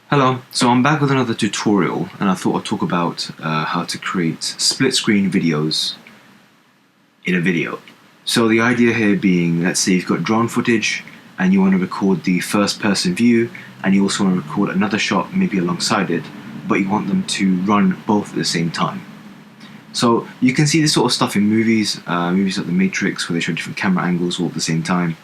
Hello, so I'm back with another tutorial, and I thought I'd talk about how to create split screen videos in a video. So the idea here being, let's say you've got drone footage and you want to record the first person view, and you also want to record another shot maybe alongside it, but you want them to run both at the same time. So you can see this sort of stuff in movies, movies like The Matrix, where they show different camera angles all at the same time,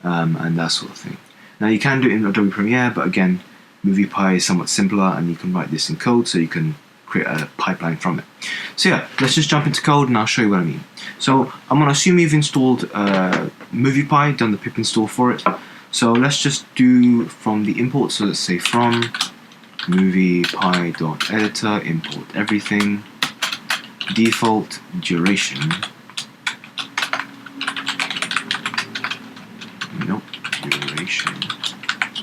and that sort of thing. Now you can do it in Adobe Premiere, but again, Moviepy is somewhat simpler, and you can write this in code so you can create a pipeline from it. So yeah, let's just jump into code and I'll show you what I mean. So I'm going to assume you've installed Moviepy, done the pip install for it. So let's just do from the import, so let's say from moviepy.editor, import everything, default duration, duration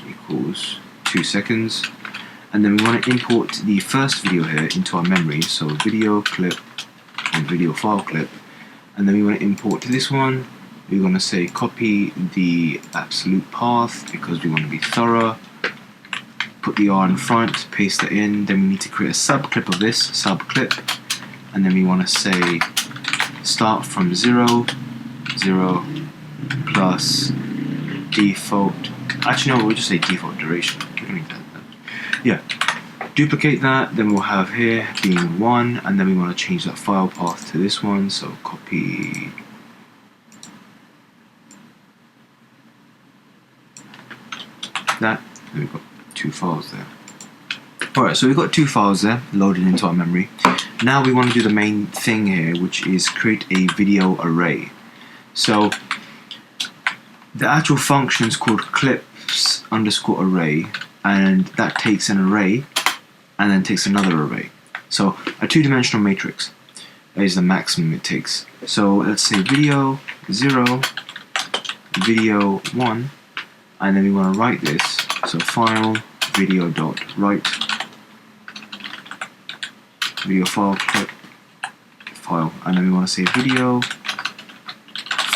equals 2 seconds, and then we want to import the first video here into our memory, so video clip and video file clip, and then we want to import this one. We're going to say copy the absolute path because we want to be thorough, put the R in front, paste that in, then we need to create a subclip of this, subclip, and then we want to say start from 0, 0 plus default, actually no, we'll just say default duration. We don't need that. Yeah, duplicate that, then we'll have here being 1, and then we want to change that file path to this one, so copy that, and we've got 2 files there. Alright, so we've got 2 files there loaded into our memory. Now we want to do the main thing here, which is create a video array. So the actual function is called clips_array, and that takes an array and then takes another array. So a 2-dimensional matrix is the maximum it takes. So let's say video 0, video 1, and then we want to write this. So file video.write video file clip file, and then we want to say video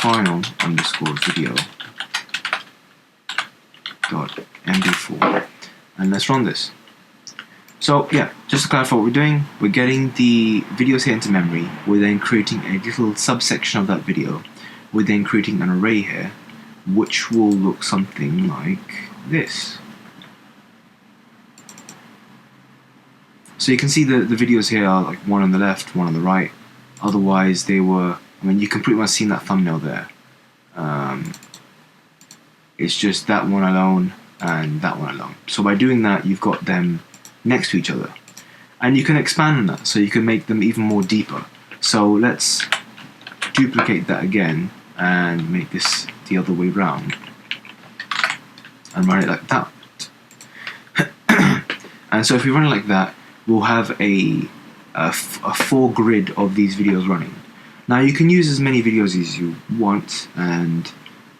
file_video .mp4, and let's run this. So yeah, just to clarify what we're doing, we're getting the videos here into memory, we're then creating a little subsection of that video, we're then creating an array here which will look something like this. So you can see the videos here are like one on the left, one on the right, otherwise they were, I mean, you can pretty much see in that thumbnail there. It's just that one alone and that one alone. So by doing that, you've got them next to each other. And you can expand on that, so you can make them even more deeper. So let's duplicate that again and make this the other way round. And run it like that. And so if we run it like that, we'll have a full grid of these videos running. Now you can use as many videos as you want, and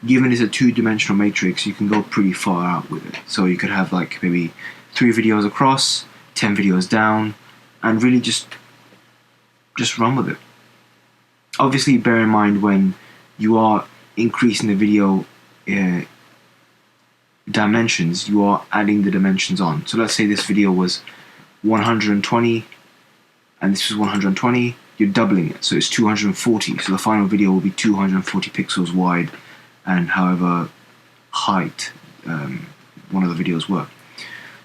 given it's a 2-dimensional matrix, you can go pretty far out with it. So you could have like maybe 3 videos across, 10 videos down, and really just run with it. Obviously bear in mind when you are increasing the video dimensions, you are adding the dimensions on. So let's say this video was 120 and this was 120, you're doubling it, so it's 240. So the final video will be 240 pixels wide and however height one of the videos were.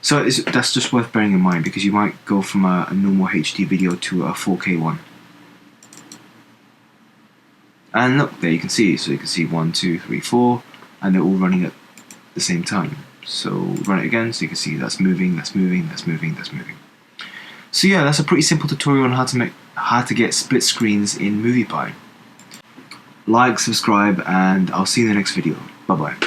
So that's just worth bearing in mind, because you might go from a normal HD video to a 4K one. And look, there you can see, so you can see 1, 2, 3, 4, and they're all running at the same time. So run it again, so you can see that's moving, that's moving, that's moving, that's moving. So yeah, that's a pretty simple tutorial on how to get split screens in Moviepy. Like, subscribe, and I'll see you in the next video. Bye bye.